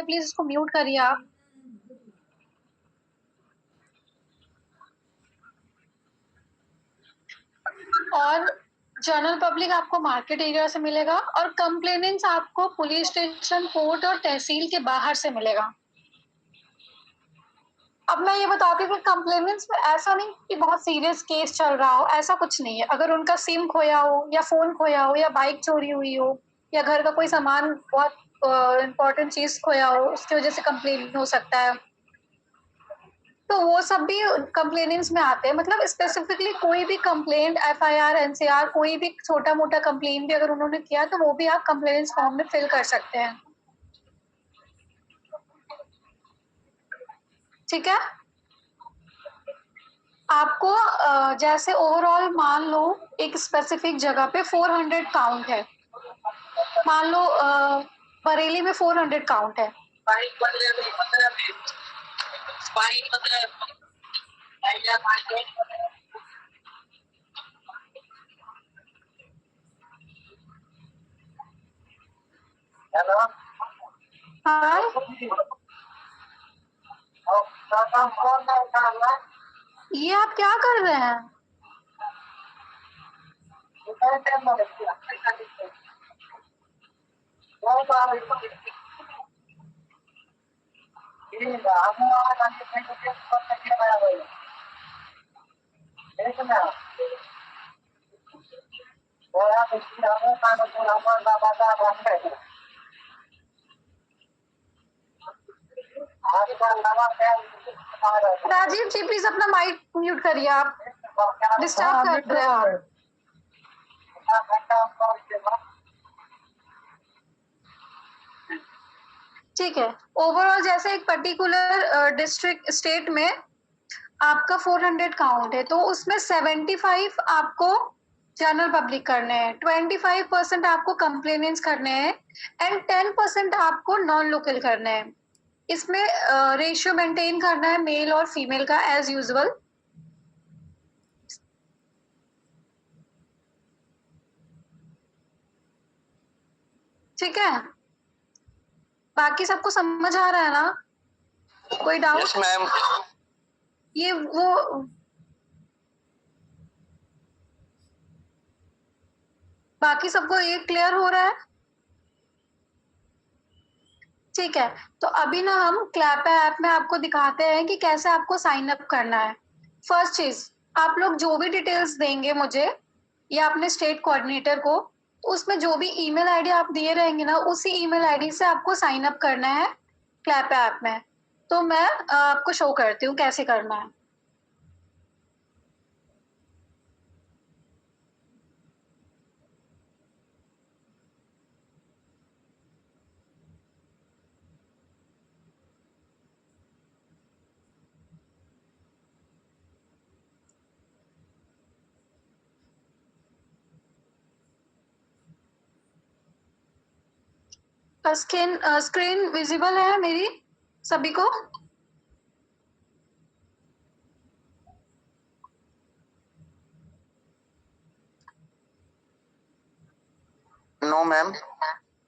Please इसको mute करिए आप। और जनरल पब्लिक आपको मार्केट एरिया से मिलेगा और कंप्लेनेंट्स आपको पुलिस स्टेशन, कोर्ट और तहसील के बाहर से मिलेगा। अब मैं ये बताती हूँ कि कंप्लेनेंट्स में ऐसा नहीं कि बहुत सीरियस केस चल रहा हो, ऐसा कुछ नहीं है। अगर उनका सिम खोया हो या फोन खोया हो या बाइक चोरी हुई हो या घर का कोई सामान बहुत इंपॉर्टेंट चीज खोया हो, उसकी वजह से कंप्लेन हो सकता है, तो वो सब भी कंप्लेनेंट्स में आते हैं। मतलब स्पेसिफिकली कोई भी कंप्लेंट, एफआईआर, एनसीआर, कोई भी छोटा मोटा कंप्लेन भी अगर उन्होंने किया तो वो भी आप कंप्लेनेंट्स फॉर्म में फिल कर सकते हैं। ठीक है। आपको जैसे ओवरऑल मान लो एक स्पेसिफिक जगह पे 400 काउंट है, मान लो बरेली में 400 काउंट है। हेलो। हाँ, ये आप क्या कर रहे हैं? राजीव जी प्लीज अपना माइक म्यूट करिए, आप डिस्टर्ब कर रहे हो आप। ठीक है। ओवरऑल जैसे एक पर्टिकुलर डिस्ट्रिक्ट स्टेट में आपका 400 काउंट है, तो उसमें 75 आपको जनरल पब्लिक करने हैं, 25% आपको कंप्लेनेंट्स करने हैं एंड 10% आपको नॉन लोकल करने हैं। इसमें रेशियो मेंटेन करना है मेल और फीमेल का एज यूजुअल। ठीक है, बाकी सबको समझ आ रहा है ना? कोई डाउट? Yes ma'am. ये वो बाकी सबको ये क्लियर हो रहा है? ठीक है, तो अभी ना हम क्लैप ऐप में आपको दिखाते हैं कि कैसे आपको साइन अप करना है। फर्स्ट चीज, आप लोग जो भी डिटेल्स देंगे मुझे या अपने स्टेट कोऑर्डिनेटर को, उसमें जो भी ईमेल आईडी आप दिए रहेंगे ना, उसी ईमेल आईडी से आपको साइन अप करना है क्लैप ऐप में। तो मैं आपको शो करती हूँ कैसे करना है। स्क्रीन विजिबल है मेरी सभी को? No ma'am.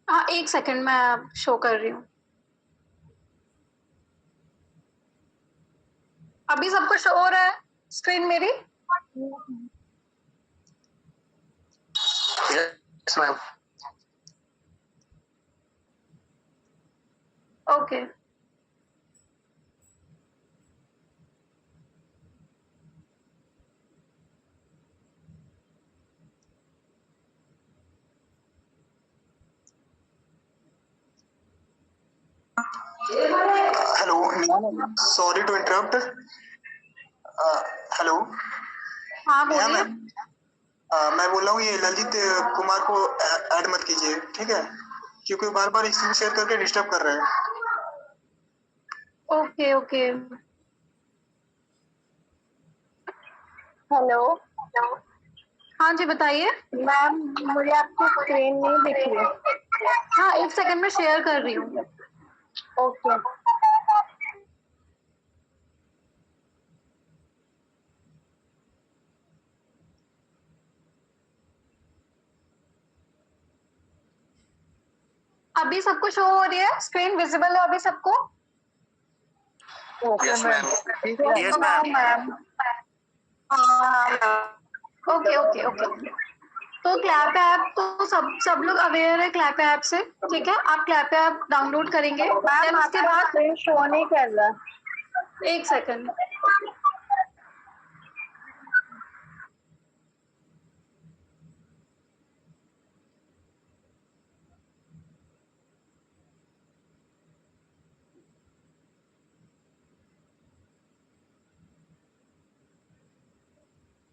हाँ, एक सेकंड मैं शो कर रही हूँ। अभी सबको शो हो रहा है स्क्रीन मेरी? Yes ma'am. Okay. Hello, sorry to interrupt. Hello. हाँ नेहा बोलिए। मैम, मैं बोल रहा हूँ ये ललित कुमार को ऐड मत कीजिए, ठीक है? क्योंकि बार बार स्क्रीन शेयर करके डिस्टर्ब कर रहे हैं। Okay okay. हेलो। हाँ जी बताइए। मैम मुझे आपकी स्क्रीन नहीं दिख रही। हाँ, एक सेकंड में शेयर कर रही हूँ। ओके। अभी सबको शो हो रही है, स्क्रीन विजिबल है अभी सबको? Yes ma'am. Yes ma'am. Okay okay okay. तो क्लैप ऐप तो सब लोग अवेयर है क्लैप ऐप से, ठीक है? आप क्लैप ऐप डाउनलोड करेंगे, देन उसके बाद शो नहीं कर रहा। एक सेकंड।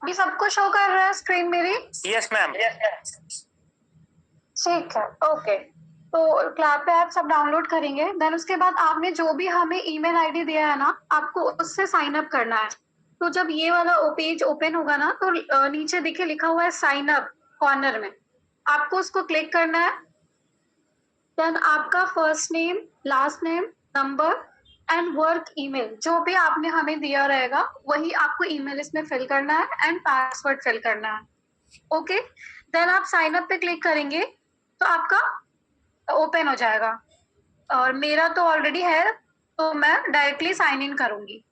अभी सबको शो कर रहा है स्क्रीन मेरी? Yes ma'am. ठीक है, ओके। तो क्लैप ऐप सब डाउनलोड करेंगे, देन उसके बाद आपने जो भी हमें ईमेल आईडी दिया है ना, आपको उससे साइन अप करना है। तो जब ये वाला पेज ओपन होगा ना, तो नीचे देखिए लिखा हुआ है साइन अप कॉर्नर में, आपको उसको क्लिक करना है। देन आपका first name, last name, number and work email, जो भी आपने हमें दिया रहेगा वही आपको ईमेल इसमें फिल करना है एंड पासवर्ड फिल करना है। ओके, देन आप साइन अप पे क्लिक करेंगे तो आपका ओपन हो जाएगा। और मेरा तो ऑलरेडी है, तो मैं डायरेक्टली साइन इन करूंगी।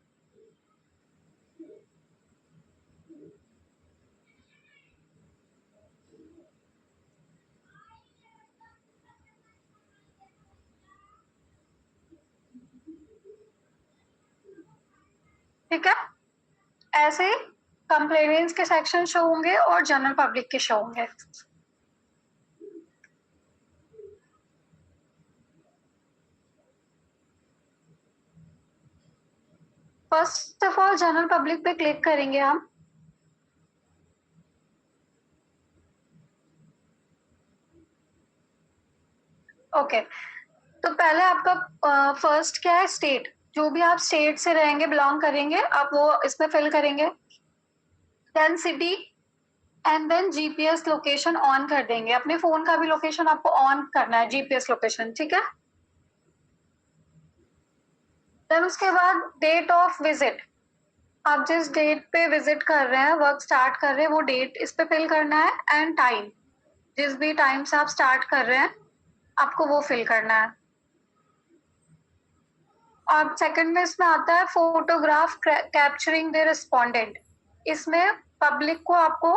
ठीक है, ऐसे ही कंप्लेनेंट्स के सेक्शन शो होंगे और जनरल पब्लिक के शो होंगे। First of all general public पे क्लिक करेंगे हम। ओके, तो पहले आपका फर्स्ट क्या है, स्टेट। जो भी आप स्टेट से रहेंगे, बिलोंग करेंगे, आप वो इसमें फिल करेंगे। Then city and then GPS location on कर देंगे। अपने फोन का भी लोकेशन आपको ऑन करना है, जीपीएस लोकेशन, ठीक है? देन उसके बाद डेट ऑफ विजिट, आप जिस डेट पे विजिट कर रहे हैं, वर्क स्टार्ट कर रहे हैं, वो डेट इस पे फिल करना है एंड टाइम, जिस भी टाइम से आप स्टार्ट कर रहे हैं आपको वो फिल करना है। अब सेकंड में इसमें आता है फोटोग्राफ कैप्चरिंग द रिस्पोंडेंट। इसमें पब्लिक को आपको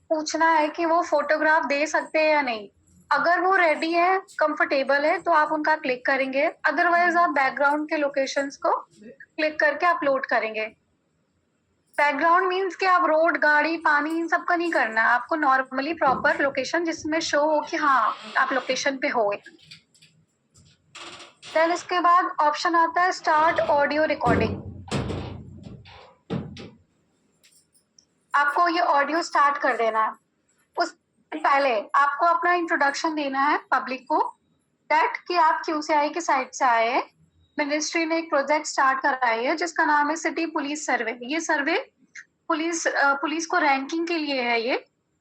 पूछना है कि वो फोटोग्राफ दे सकते हैं या नहीं। अगर वो रेडी है, कंफर्टेबल है, तो आप उनका क्लिक करेंगे, अदरवाइज आप बैकग्राउंड के लोकेशंस को क्लिक करके अपलोड करेंगे। बैकग्राउंड मीन्स कि आप रोड, गाड़ी, पानी, इन सब का नहीं करना है आपको, नॉर्मली प्रॉपर लोकेशन जिसमें शो हो कि हाँ आप लोकेशन पे हो। देन इसके बाद ऑप्शन आता है स्टार्ट ऑडियो रिकॉर्डिंग। आपको ये ऑडियो स्टार्ट कर देना है। उस पहले आपको अपना इंट्रोडक्शन देना है पब्लिक को, दैट कि आप क्यूसीआई की साइड से आए हैं। मिनिस्ट्री ने एक प्रोजेक्ट स्टार्ट कराई है जिसका नाम है सिटी पुलिस सर्वे। ये सर्वे पुलिस को रैंकिंग के लिए है। ये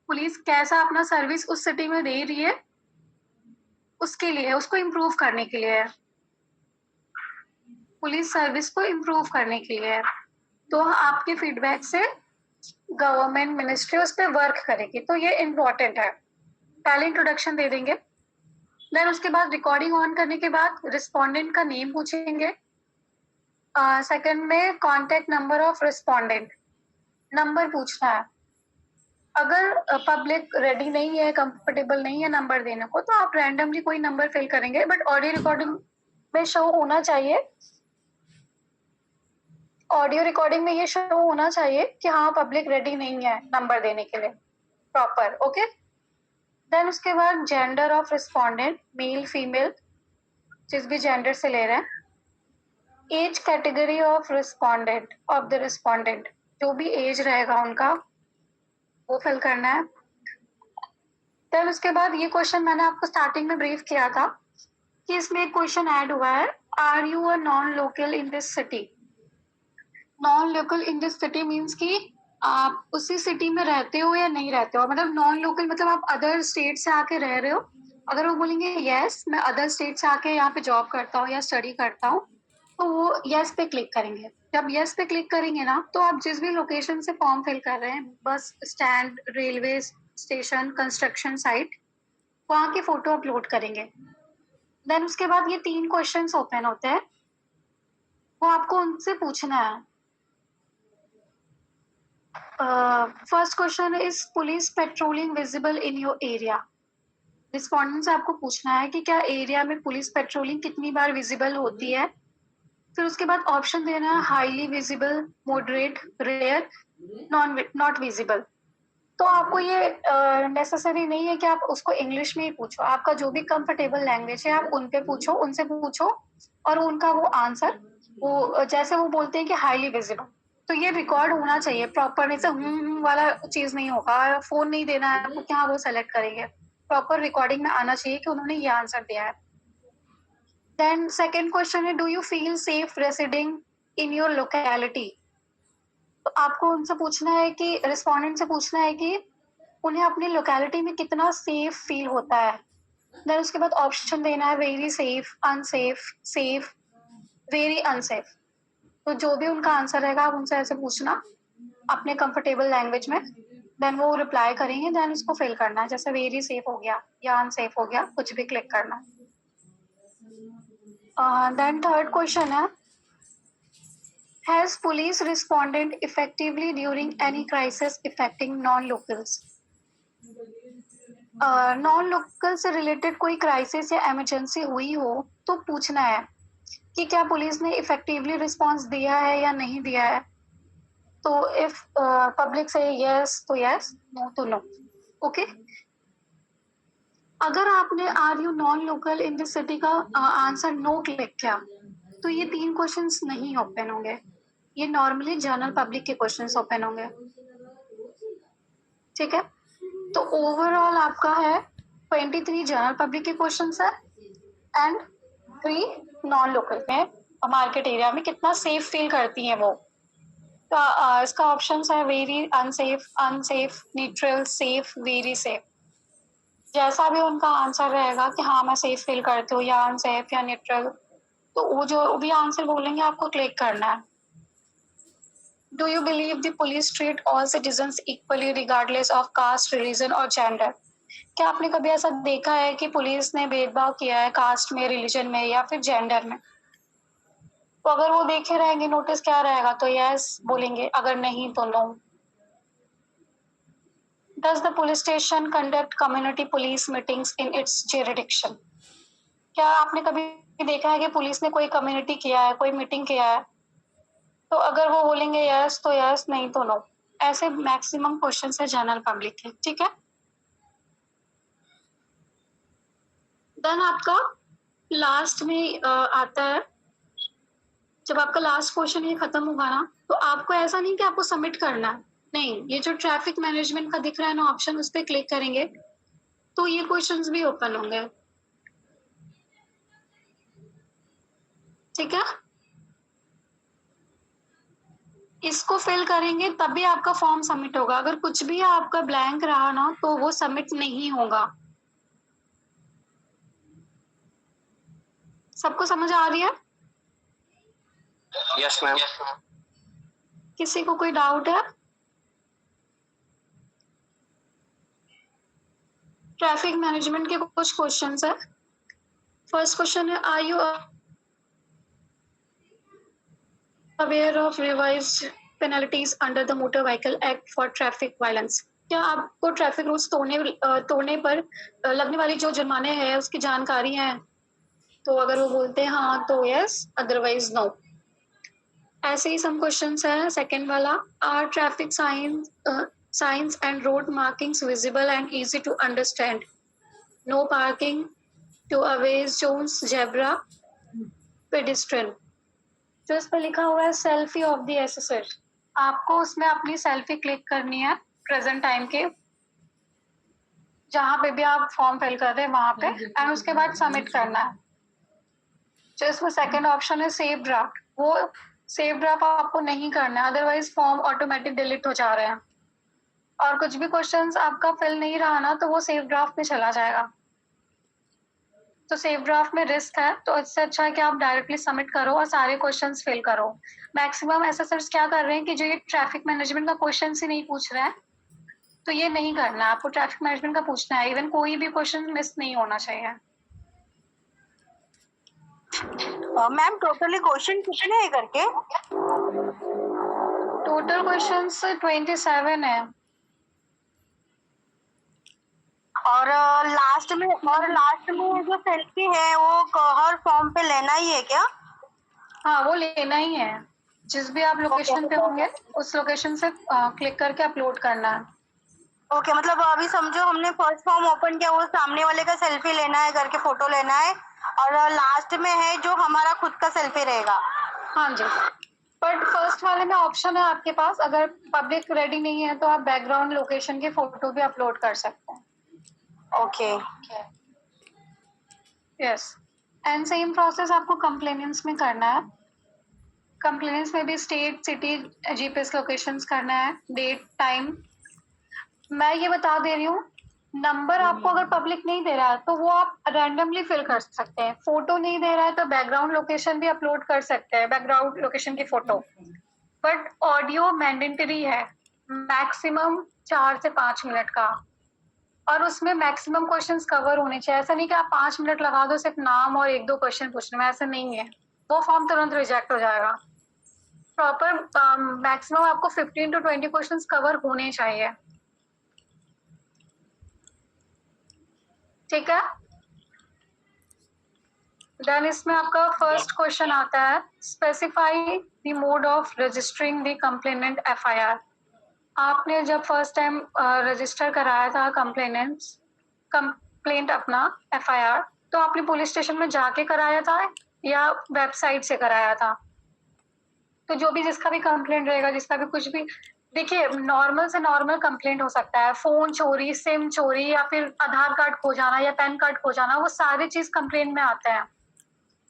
पुलिस कैसा अपना सर्विस उस सिटी में दे रही है उसके लिए, उसको इम्प्रूव करने के लिए है, पुलिस सर्विस को इम्प्रूव करने के लिए है। तो आपके फीडबैक से गवर्नमेंट मिनिस्ट्री उस पर वर्क करेगी, तो ये इम्पोर्टेंट है। पहले इंट्रोडक्शन दे देंगे, देन उसके बाद रिकॉर्डिंग ऑन करने के बाद रिस्पोंडेंट का नेम पूछेंगे। सेकंड में contact number of respondent, number पूछना है। अगर पब्लिक रेडी नहीं है, कंफर्टेबल नहीं है नंबर देने को, तो आप रैंडमली कोई नंबर फिल करेंगे, बट ऑडियो रिकॉर्डिंग में शो होना चाहिए, ऑडियो रिकॉर्डिंग में ये शो होना चाहिए कि हाँ पब्लिक रेडी नहीं है नंबर देने के लिए प्रॉपर। ओके, देन उसके बाद gender of respondent, male female, जिस भी जेंडर से ले रहे हैं। Age category of respondent, of the respondent, जो भी एज रहेगा उनका वो फिल करना है। देन उसके बाद ये क्वेश्चन मैंने आपको स्टार्टिंग में ब्रीफ किया था कि इसमें एक क्वेश्चन ऐड हुआ है, are you a non local in this city. Non local in this city means कि आप उसी सिटी में रहते हो या नहीं रहते हो। मतलब नॉन लोकल मतलब आप अदर स्टेट से आके रह रहे हो। अगर वो बोलेंगे यस मैं अदर स्टेट से आके यहाँ पे जॉब करता हूँ या स्टडी करता हूँ, तो वो यस पे क्लिक करेंगे। जब यस पे क्लिक करेंगे ना, तो आप जिस भी लोकेशन से फॉर्म फिल कर रहे हैं, bus stand, railway station, construction site, वहाँ की फोटो अपलोड करेंगे। देन उसके बाद ये 3 क्वेश्चंस ओपन होते हैं, वो आपको उनसे पूछना है। First question is police patrolling visible in your area. Respondent से आपको पूछना है कि क्या एरिया में पुलिस पेट्रोलिंग कितनी बार विजिबल होती है। फिर उसके बाद ऑप्शन देना है highly visible, moderate, rare, not visible. तो आपको ये नेसेसरी नहीं है कि आप उसको इंग्लिश में ही पूछो, आपका जो भी कंफर्टेबल लैंग्वेज है आप उन पे पूछो, उनसे पूछो और उनका वो आंसर वो जैसे वो बोलते हैं कि हाईली विजिबल, तो ये रिकॉर्ड होना चाहिए प्रॉपर, नहीं से वाला चीज नहीं होगा, फोन नहीं देना है आपको, क्या वो सेलेक्ट करेंगे, प्रॉपर रिकॉर्डिंग में आना चाहिए कि उन्होंने ये आंसर दिया है। देन सेकेंड क्वेश्चन है do you feel safe residing in your locality. तो आपको उनसे पूछना है कि रिस्पोंडेंट से पूछना है कि उन्हें अपनी लोकेलिटी में कितना सेफ फील होता है। देन उसके बाद ऑप्शन देना है very safe, unsafe, safe, very unsafe. तो जो भी उनका आंसर रहेगा आप उनसे ऐसे पूछना अपने कंफर्टेबल लैंग्वेज में, देन वो रिप्लाई करेंगे, देन उसको फिल करना है, जैसे वेरी सेफ हो गया या अनसेफ हो गया, कुछ भी क्लिक करना। देन थर्ड क्वेश्चन है has police responded effectively during any crisis affecting non locals. Non local से रिलेटेड कोई क्राइसिस या इमरजेंसी हुई हो तो पूछना है कि क्या पुलिस ने इफेक्टिवली रिस्पांस दिया है या नहीं दिया है। तो इफ पब्लिक से यस तो यस, नो तो नो। ओके, अगर आपने are you non local in this city का आंसर नो क्लिक किया तो ये 3 क्वेश्चंस नहीं ओपन होंगे, ये नॉर्मली जनरल पब्लिक के क्वेश्चंस ओपन होंगे। ठीक है, तो ओवरऑल आपका है 23 जनरल पब्लिक के क्वेश्चंस है एंड 3 नॉन लोकल में मार्केट एरिया में कितना सेफ फील करती हैं वो। तो इसका ऑप्शन है very, unsafe, unsafe, neutral, safe, very safe. जैसा भी उनका आंसर रहेगा कि हाँ मैं सेफ फील करती हूँ या अनसेफ या न्यूट्रल, तो वो जो भी आंसर बोलेंगे आपको क्लिक करना है। Do you believe the police treat all citizens equally regardless of caste, religion और जेंडर। क्या आपने कभी ऐसा देखा है कि पुलिस ने भेदभाव किया है कास्ट में, रिलीजन में या फिर जेंडर में। तो अगर वो देखे रहेंगे नोटिस क्या रहेगा तो यस बोलेंगे, अगर नहीं तो no. Does the police station conduct community police meetings in its jurisdiction. क्या आपने कभी देखा है कि पुलिस ने कोई कम्युनिटी किया है, कोई मीटिंग किया है। तो अगर वो बोलेंगे यस तो यस, नहीं तो नो। ऐसे मैक्सिमम क्वेश्चन है जनरल पब्लिक के। ठीक है, देन आपका लास्ट में आता है, जब आपका लास्ट क्वेश्चन ये खत्म होगा ना तो आपको ऐसा नहीं कि आपको सबमिट करना है, नहीं, ये जो ट्रैफिक मैनेजमेंट का दिख रहा है ना ऑप्शन, उस पर क्लिक करेंगे तो ये क्वेश्चंस भी ओपन होंगे। ठीक है, इसको फिल करेंगे तभी आपका फॉर्म सबमिट होगा, अगर कुछ भी आपका ब्लैंक रहा ना तो वो सबमिट नहीं होगा। सबको समझ आ रही है। Yes ma'am. किसी को कोई डाउट है। ट्रैफिक मैनेजमेंट के कुछ क्वेश्चंस है। फर्स्ट क्वेश्चन है are you aware of revised penalties under the motor vehicle act for traffic violence. क्या आपको ट्रैफिक रूल्स तोड़ने पर लगने वाली जो जुर्माने हैं उसकी जानकारी है। तो अगर वो बोलते हैं हाँ तो यस, अदरवाइज नो। ऐसे ही सम क्वेश्चंस है। सेकंड वाला are traffic signs and road markings visible and easy to understand. No parking, tow aways zones, zebra, pedestrian. जो इस पर लिखा हुआ है सेल्फी ऑफ द एसेसर, आपको उसमें अपनी सेल्फी क्लिक करनी है प्रेजेंट टाइम के, जहां पे भी आप फॉर्म फिल कर रहे हैं वहां पे, एंड उसके बाद सबमिट करना है। जो इसमें सेकंड ऑप्शन है सेव ड्राफ्ट, वो सेव ड्राफ्ट आपको नहीं करना है, अदरवाइज फॉर्म ऑटोमेटिक डिलीट हो जा रहे हैं। और कुछ भी क्वेश्चंस आपका फिल नहीं रहा ना तो वो सेव ड्राफ्ट में चला जाएगा, तो सेव ड्राफ्ट में रिस्क है, तो इससे अच्छा है कि आप डायरेक्टली सबमिट करो और सारे क्वेश्चंस फिल करो। मैक्सिमम एसेसर्स क्या कर रहे हैं कि जो ये ट्रैफिक मैनेजमेंट का क्वेश्चन ही नहीं पूछ रहे हैं, तो ये नहीं करना है, आपको ट्रैफिक मैनेजमेंट का पूछना है, इवन कोई भी क्वेश्चन मिस नहीं होना चाहिए। मैम टोटली क्वेश्चन कितने हैं करके? टोटल क्वेश्चंस 27 है। और लास्ट में जो सेल्फी है वो हर फॉर्म पे लेना ही है क्या? हाँ, वो लेना ही है। जिस भी आप लोकेशन पे होंगे उस लोकेशन से क्लिक करके अपलोड करना है। ओके, मतलब अभी समझो हमने फर्स्ट फॉर्म ओपन किया, वो सामने वाले का सेल्फी लेना है करके फोटो लेना है, और लास्ट में है जो हमारा खुद का सेल्फी रहेगा। हाँ जी, बट फर्स्ट वाले में ऑप्शन है आपके पास, अगर पब्लिक रेडी नहीं है तो आप बैकग्राउंड लोकेशन की फोटो भी अपलोड कर सकते हैं। Okay yes, and same process आपको कंप्लेनेंस में करना है। कंप्लेनेंस में भी स्टेट, सिटी, जीपीएस लोकेशंस करना है, डेट, टाइम। मैं ये बता दे रही हूँ, नंबर आपको अगर पब्लिक नहीं दे रहा है तो वो आप रैंडमली फिल कर सकते हैं। फोटो नहीं दे रहा है तो बैकग्राउंड लोकेशन भी अपलोड कर सकते हैं, बैकग्राउंड लोकेशन की फोटो। बट ऑडियो मैंडेटरी है, मैक्सिमम 4 से 5 मिनट का, और उसमें मैक्सिमम क्वेश्चंस कवर होने चाहिए। ऐसा नहीं कि आप 5 मिनट लगा दो सिर्फ नाम और 1-2 क्वेश्चन पूछने में, ऐसा नहीं है, वो फॉर्म तुरंत रिजेक्ट हो जाएगा। प्रॉपर मैक्सिमम आपको 15 to 20 क्वेश्चंस कवर होने चाहिए। ठीक है, देन इसमें आपका फर्स्ट क्वेश्चन आता है, specify the mode of registering the complainant FIR. आपने जब फर्स्ट टाइम रजिस्टर कराया था कंप्लेंट अपना एफआईआर, तो आपने पुलिस स्टेशन में जाके कराया था या वेबसाइट से कराया था? तो जो भी जिसका भी कंप्लेंट रहेगा, जिसका भी कुछ भी, देखिए नॉर्मल से नॉर्मल कंप्लेंट हो सकता है, फोन चोरी, सिम चोरी, या फिर आधार कार्ड खो जाना या पैन कार्ड खो जाना, वो सारी चीज कंप्लेंट में आते हैं।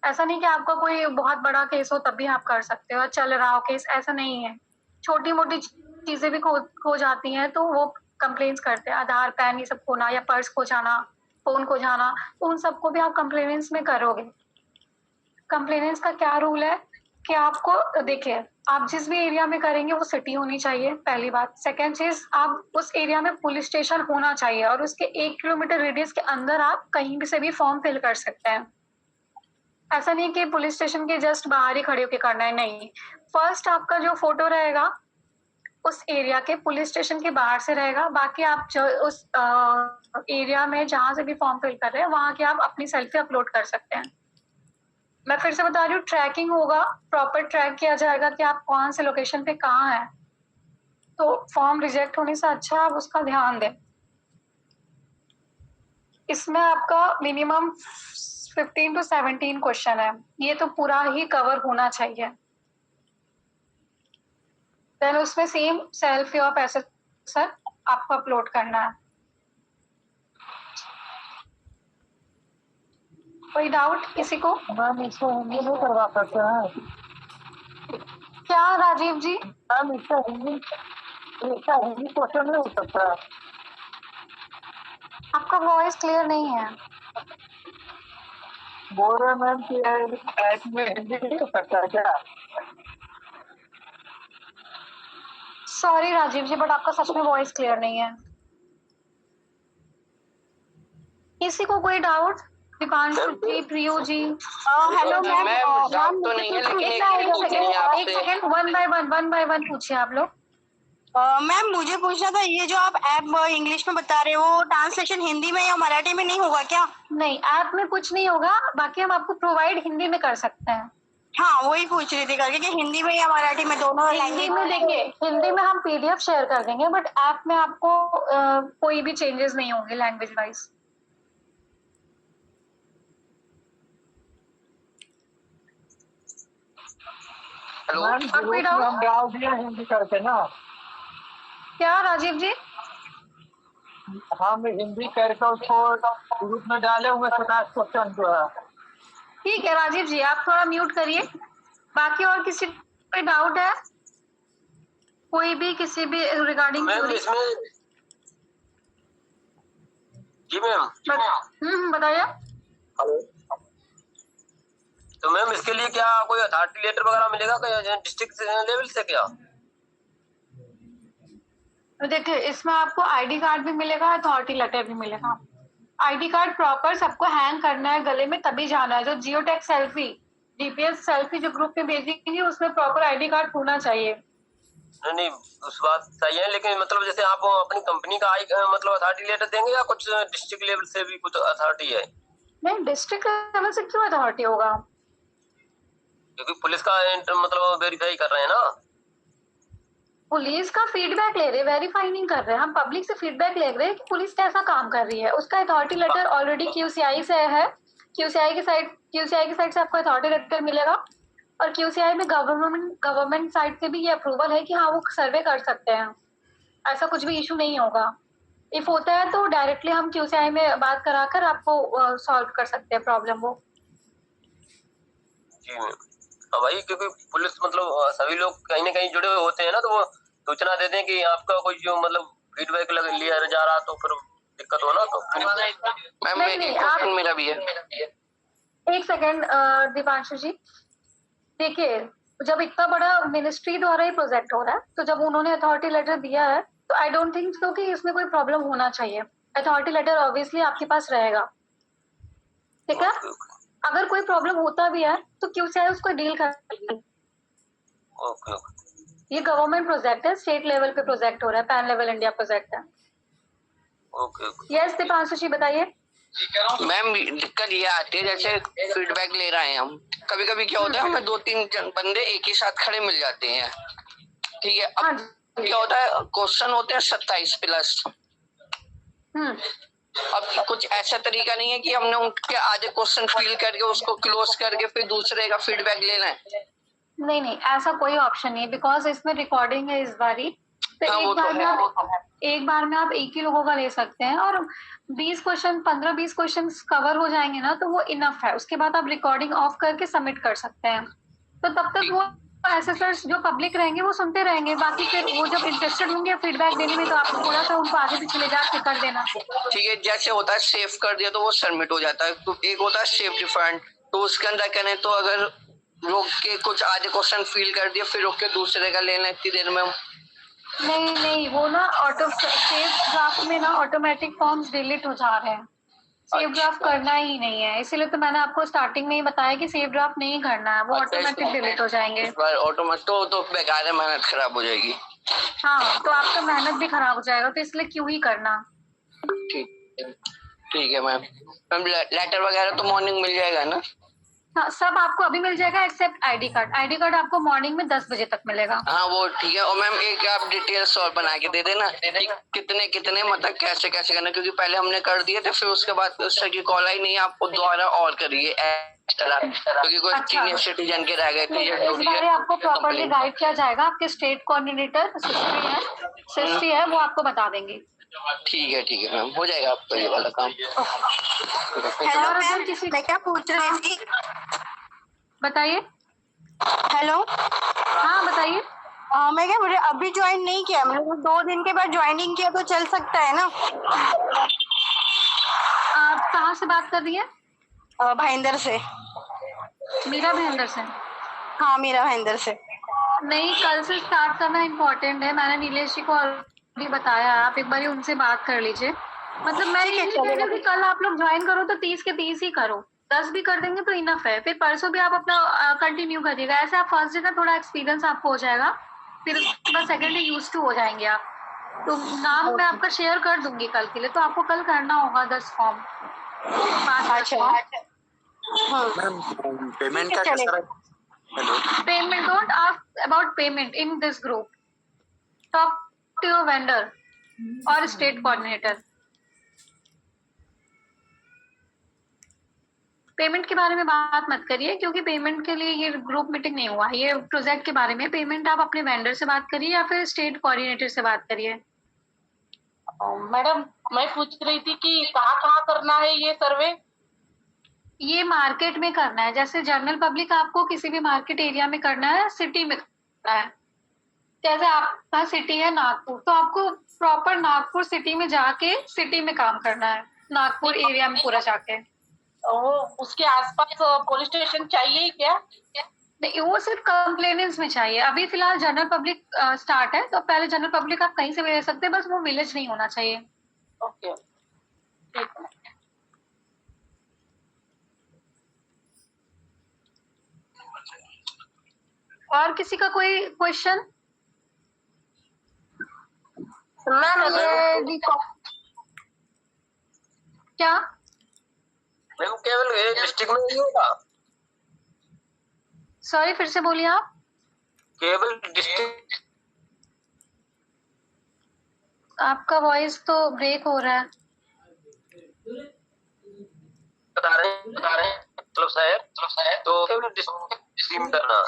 ऐसा नहीं कि आपका कोई बहुत बड़ा केस हो तब भी आप कर सकते हो, चल रहा हो केस, ऐसा नहीं है। छोटी मोटी चीजें भी खो जाती हैं तो वो कंप्लेंट्स करते हैं, आधार, पैन, ये सब खोना या पर्स खो जाना, फोन खो जाना, तो उन सबको भी आप कंप्लेनेंस में करोगे। कंप्लेनेंस का क्या रूल है कि आपको, देखिए आप जिस भी एरिया में करेंगे वो सिटी होनी चाहिए, पहली बात। सेकेंड चीज, आप उस एरिया में पुलिस स्टेशन होना चाहिए, और उसके 1 किलोमीटर रेडियस के अंदर आप कहीं भी से भी फॉर्म फिल कर सकते हैं। ऐसा नहीं कि पुलिस स्टेशन के जस्ट बाहर ही खड़े होकर करना है, नहीं। फर्स्ट आपका जो फोटो रहेगा उस एरिया के पुलिस स्टेशन के बाहर से रहेगा, बाकी आप जो उस एरिया में जहां से भी फॉर्म फिल कर रहे हैं वहां की आप अपनी सेल्फी अपलोड कर सकते हैं। मैं फिर से बता रही हूँ, ट्रैकिंग होगा, प्रॉपर ट्रैक किया जाएगा कि आप कौन से लोकेशन पे कहाँ हैं, तो फॉर्म रिजेक्ट होने से अच्छा आप उसका ध्यान दें। इसमें आपका मिनिमम 15 to 17 क्वेश्चन है, ये तो पूरा ही कवर होना चाहिए। देन उसमें सेम सेल्फी और पैसे सर आपको अपलोड करना है। कोई डाउट किसी को? मैम इसको हिंदी नहीं करवा सकते हैं? क्या राजीव जी? मैम इसका हिंदी क्वेश्चन नहीं हो सकता? आपका वॉइस क्लियर नहीं है। बोल रहे मैम कि ऐप में हिंदी नहीं हो सकता है क्या? सॉरी राजीव जी, बट आपका सच में वॉइस क्लियर नहीं है। किसी को कोई डाउट? दीपांशु जी, प्रियो जी। हेलो मैम, एक सेकेंड, वन बाय वन पूछिए आप लोग। मैम मुझे पूछना था, ये जो आप ऐप इंग्लिश में बता रहे हो, ट्रांसलेशन हिंदी में या मराठी में नहीं होगा क्या? नहीं, ऐप में कुछ नहीं होगा, बाकी हम आपको प्रोवाइड हिंदी में कर सकते हैं। हाँ वही पूछ रही थी करके कि हिंदी में या मराठी में, दोनों हिंदी में देखिए, हिंदी में हम पीडीएफ शेयर कर देंगे, बट ऐप में आपको कोई भी चेंजेस नहीं होंगे लैंग्वेज वाइज। मैम हम डाल दिया हिंदी करके ना। क्या राजीव जी? हम हिंदी करके उसको ग्रुप में डाले हुए 50 क्वेश्चन जो है। ठीक है राजीव जी, आप थोड़ा म्यूट करिए। बाकी और किसी कोई डाउट है? कोई भी किसी भी रिगार्डिंग? मैम इसमें जी मैम बताइए। हेलो, तो मैम इसके लिए क्या कोई अथॉरिटी लेटर वगैरह मिलेगा डिस्ट्रिक्ट लेवल से क्या? देखिए इसमें आपको आईडी कार्ड भी मिलेगा, अथॉरिटी लेटर भी मिलेगा। आईडी कार्ड प्रॉपर सबको हैंग करना है गले में, तभी जाना है। जो geo tag selfie DPS selfie जो ग्रुप में भेजेंगी उसमें प्रॉपर आईडी कार्ड होना चाहिए। नहीं नहीं, उस बात सही है, लेकिन मतलब जैसे आप अपनी कंपनी का मतलब अथॉरिटी लेटर देंगे या कुछ डिस्ट्रिक्ट लेवल से भी कुछ अथॉरिटी है? नहीं, डिस्ट्रिक्ट लेवल से क्यों अथॉरिटी होगा? क्योंकि पुलिस का मतलब वेरीफाई कर रहे हैं ना। पुलिस का फीडबैक ले रहे, वेरीफाई नहीं कर रहे। हम पब्लिक से फीडबैक ले रहे हैं कि पुलिस कैसा काम कर रही है। उसका अथॉरिटी लेटर ऑलरेडी क्यूसीआई से है। क्यूसीआई की साइड से आपको अथॉरिटी लेटर मिलेगा और क्यूसीआई में गवर्नमेंट साइड से भी ये अप्रूवल है कि हाँ वो सर्वे कर सकते हैं। ऐसा कुछ भी इशू नहीं होगा। इफ होता है तो डायरेक्टली हम क्यूसीआई में बात कराकर आपको सॉल्व कर सकते हैं प्रॉब्लम वो। जी मैम। हाँ भाई, क्योंकि पुलिस मतलब सभी लोग कहीं ना कहीं जुड़े हुए होते हैं ना, तो वो सूचना देते हैं कि आपका कोई जो मतलब फीडबैक लिया जा रहा तो फिर दिक्कत हो ना। तो मैम नहीं, आप मेरा भी है। एक सेकेंड दीपांशु जी, देखिए जब इतना बड़ा मिनिस्ट्री द्वारा ही प्रोजेक्ट हो रहा है तो जब उन्होंने अथॉरिटी लेटर दिया है तो आई डोंट थिंक सो कि इसमें कोई प्रॉब्लम होना चाहिए। अथॉरिटी लेटर ऑब्वियसली आपके पास रहेगा, ठीक है। अगर कोई प्रॉब्लम होता भी है तो क्यूसीआई उसको डील कर। ओके ओके ये गवर्नमेंट प्रोजेक्ट है, स्टेट लेवल पे प्रोजेक्ट हो रहा है, पैन लेवल इंडिया प्रोजेक्ट है। Okay okay. यस दीपांशु जी बताइए। मैम दिक्कत ये आती है, जैसे फीडबैक ले रहे हैं हम, कभी कभी क्या होता है हमें 2-3 बंदे एक ही साथ खड़े मिल जाते हैं, ठीक है। हाँ अब जी। क्या होता है, क्वेश्चन होते हैं 27+। अब कुछ ऐसा तरीका नहीं है कि हमने उनके आधे क्वेश्चन फिल करके उसको क्लोज करके फिर दूसरे का फीडबैक लेना है? नहीं, ऐसा कोई ऑप्शन नहीं है बिकॉज इसमें रिकॉर्डिंग है इस बारी। तो हाँ, एक बार में आप एक ही लोगों का ले सकते हैं और 20 क्वेश्चन 15-20 क्वेश्चन कवर हो जाएंगे ना तो वो इनफ है। उसके बाद आप रिकॉर्डिंग ऑफ करके सबमिट कर सकते हैं। तो तब तक वो असेसर्स जो पब्लिक रहेंगे वो सुनते रहेंगे। बाकी फिर वो जब इंटरेस्टेड होंगे फीडबैक देने में तो आपको थोड़ा सा उनको आगे पीछे ले जाके कर देना। ठीक है, जैसे होता है सेव कर दिया तो वो सबमिट हो जाता है, तो एक होता है सेव डिफरेंट, तो उसके अंदर करें तो अगर रोक के कुछ आधे क्वेश्चन फिल कर दिया फिर रोक के दूसरे का लेना इतनी देर में। नहीं, वो ना ऑटो सेव ड्राफ्ट में ना ऑटोमेटिक फॉर्म्स डिलीट हो जा रहे हैं। सेव ड्राफ्ट करना ही नहीं है, इसीलिए तो मैंने आपको स्टार्टिंग में ही बताया कि सेव ड्राफ्ट नहीं करना है, वो ऑटोमेटिक डिलीट हो जाएंगे। ऑटोमेटिक तो बेकार है, मेहनत खराब हो जाएगी। हाँ, तो आपका मेहनत भी खराब हो जाएगा, तो इसलिए क्यों ही करना। ठीक है मैम लेटर वगैरह तो मॉर्निंग मिल जाएगा ना? हाँ, सब आपको अभी मिल जाएगा except ID card. ID card आपको मॉर्निंग में 10 बजे तक मिलेगा। हाँ वो ठीक है। और मैम एक आप डिटेल्स और बना के दे देना, कितने कितने मतलब कैसे कैसे करना, क्योंकि पहले हमने कर दिए थे फिर उसके बाद उस की कॉल आई नहीं, आपको दोबारा और करिए एक्स्ट्रा, क्योंकि कोई सीनियर सिटीजन के रह गए थे। इस बार आपको प्रॉपर्ली गाइड किया जाएगा। आपके स्टेट कोऑर्डिनेटर सिस्टी है वो आपको बता देंगे। ठीक है मैम, हो जाएगा आपका ये वाला काम। हेलो मैम, मैं क्या पूछ रही थी? बताइए। हेलो, हाँ बताइए। मैं क्या बोल रही, अभी ज्वाइन नहीं किया, मतलब 2 दिन के बाद ज्वाइनिंग किया तो चल सकता है ना? आप कहाँ से बात कर रही है? भाईंदर से। मीरा भाईंदर से? हाँ, मीरा भाईंदर से। नहीं, कल से स्टार्ट करना इम्पोर्टेंट है। मैंने नीलेश जी को ऑलरेडी बताया, आप एक बार उनसे बात कर लीजिए। मतलब मैं ये नहीं कह रही हूँ कि कल आप लोग ज्वाइन करो तो 30 के 30 ही करो, 10 भी कर देंगे तो इनफ है। फिर परसों भी आप अपना कंटिन्यू करिएगा। ऐसे आप फर्स्ट डे का थोड़ा एक्सपीरियंस आपको हो जाएगा, फिर उसके बाद सेकेंड डे यूज टू हो जाएंगे आप। तो नाम मैं आपका शेयर कर दूंगी कल के लिए, तो आपको कल करना होगा 10 फॉर्म। पेमेंट का कैसा? Payment, don't ask about payment in this group. Talk to your vendor और स्टेट कोऑर्डिनेटर। पेमेंट के बारे में बात मत करिए, क्योंकि पेमेंट के लिए ये ग्रुप मीटिंग नहीं हुआ, ये प्रोजेक्ट के बारे में। पेमेंट आप अपने वेंडर से बात करिए या फिर स्टेट कोऑर्डिनेटर से बात करिए। मैडम, मैं पूछ रही थी कि कहाँ करना है ये सर्वे? ये मार्केट में करना है। जैसे जनरल पब्लिक आपको किसी भी मार्केट एरिया में करना है, सिटी में करना है। जैसे आपका सिटी है नागपुर, तो आपको प्रॉपर नागपुर सिटी में जाके सिटी में काम करना है, नागपुर एरिया में पूरा जाके। उसके आसपास पुलिस स्टेशन चाहिए क्या? नहीं, वो सिर्फ कंप्लेनेंट्स में चाहिए। अभी फिलहाल जनरल पब्लिक स्टार्ट है, तो पहले जनरल पब्लिक आप कहीं से भी ले सकते हैं, बस वो विलेज नहीं होना चाहिए। ओके, ठीक है। और किसी का कोई क्वेश्चन? मैम ये क्या? मैम केवल डिस्ट्रिक्ट में ही होगा? सॉरी, फिर से बोलिए आप। केवल डिस्ट्रिक्ट आपका वॉइस तो ब्रेक हो रहा है। बता रहे हैं मतलब साहब तो केवल डिस्ट्रिक्ट करना।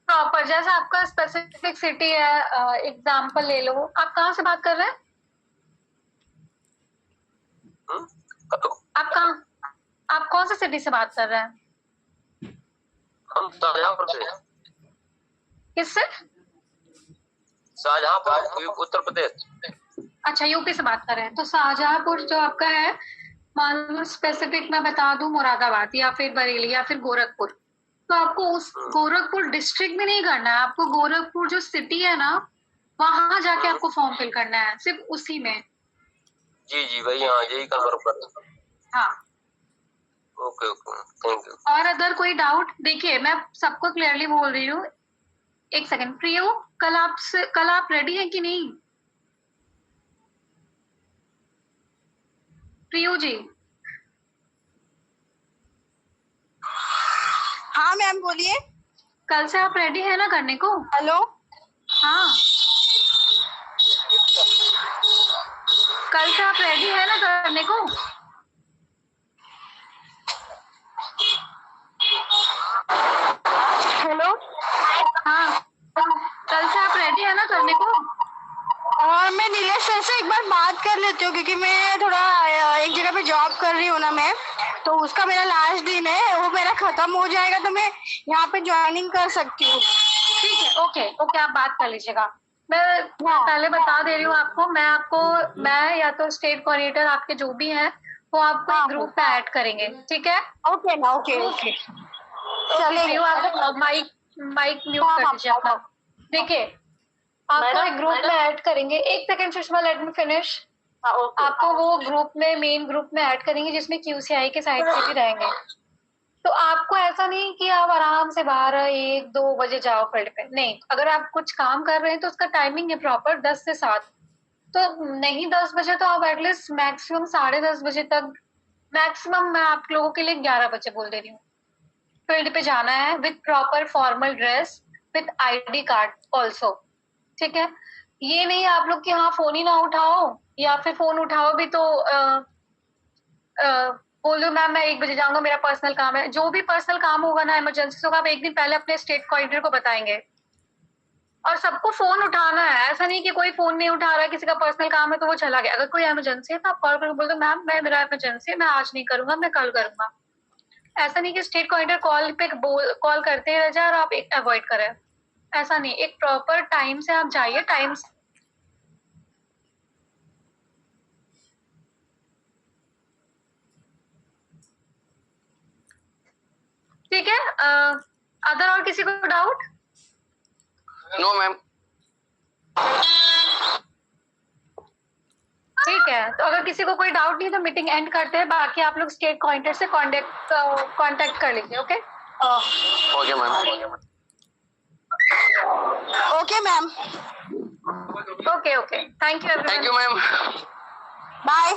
हाँ, पर जैसे आपका स्पेसिफिक सिटी है, एग्जाम्पल ले लो। आप कहाँ से बात कर रहे हैं? आप कौन से सिटी से बात कर रहे हैं? हम शाहजहांपुर से। किससे? शाहजहांपुर, उत्तर प्रदेश। अच्छा, यूपी से बात कर रहे हैं। तो शाहजहांपुर जो आपका है, मान लो स्पेसिफिक मैं बता दूं, मुरादाबाद या फिर बरेली या फिर गोरखपुर, तो आपको उस गोरखपुर डिस्ट्रिक्ट में नहीं करना है। आपको गोरखपुर जो सिटी है ना, वहां जाके आपको फॉर्म फिल करना है, सिर्फ उसी में। जी भाई, हाँ यही कन्फर्म कर। हाँ, ओके, थैंक यू। और अगर कोई डाउट, देखिए मैं सबको क्लियरली बोल रही हूँ। एक सेकंड, प्रियो, कल आप रेडी हैं कि नहीं? प्रियो जी। हाँ मैम बोलिए। कल से आप रेडी है ना करने को? हेलो। हाँ, कल से आप रेडी है ना करने को? हेलो। हाँ, कल से आप रेडी है ना करने को? और मैं नीलेश सर से एक बार बात कर लेती हूँ, क्योंकि मैं थोड़ा एक जगह पे जॉब कर रही हूँ ना मैं, तो उसका मेरा लास्ट दिन है, वो मेरा खत्म हो जाएगा तो मैं यहाँ पे ज्वाइनिंग कर सकती हूँ। ठीक है, ओके, आप बात कर लीजिएगा। मैं पहले बता दे रही हूँ आपको, मैं या तो स्टेट कोऑर्डिनेटर आपके जो भी हैं, वो आपको एक ग्रुप में ऐड करेंगे, ठीक है? ओके ना, ओके। चलिए, आप माइक म्यूट कर दीजिए अपना। देखिए, आपको एक ग्रुप में ऐड करेंगे। एक second Sushma, let me finish. आपको वो ग्रुप में, मेन ग्रुप में ऐड करेंगे जिसमें QCI के साइड से भी रहेंगे। तो आपको ऐसा नहीं कि आप आराम से 12, 1, 2 बजे जाओ फील्ड पे, नहीं। अगर आप कुछ काम कर रहे हैं तो उसका टाइमिंग है प्रॉपर 10 से 7। तो नहीं 10 बजे तो आप एटलीस्ट मैक्सिमम 10:30 बजे तक, मैक्सिमम मैं आप लोगों के लिए 11 बजे बोल दे रही हूँ, फील्ड पे जाना है with proper formal dress, with ID card also, ठीक है? ये नहीं आप लोग कि हाँ फोन ही ना उठाओ, या फिर फोन उठाओ भी तो बोल दो मैम मैं 1 बजे जाऊंगा, मेरा पर्सनल काम है। जो भी पर्सनल काम होगा ना, इमरजेंसी होगा, आप एक दिन पहले अपने स्टेट कोऑर्डिनेटर को बताएंगे। और सबको फोन उठाना है, ऐसा नहीं कि कोई फोन नहीं उठा रहा है, किसी का पर्सनल काम है तो वो चला गया। अगर कोई इमरजेंसी है तो आप कॉल करके बोल दो मैम मेरा इमरजेंसी है, मैं आज नहीं करूंगा, मैं कल करूंगा। ऐसा नहीं कि स्टेट कोऑर्डिनेटर कॉल पे कॉल करते रह जाए और आप अवॉइड करें, ऐसा नहीं। एक प्रॉपर टाइम से आप जाइए, टाइम से। ठीक है, अदर और किसी को डाउट? No ma'am. ठीक है, तो अगर किसी को कोई डाउट नहीं तो मीटिंग एंड करते हैं। बाकी आप लोग स्टेट कोऑर्डिनेटर से कांटेक्ट कर लीजिए। Okay okay ma'am. Okay ma'am. Okay, thank you everyone. Thank you ma'am. Bye.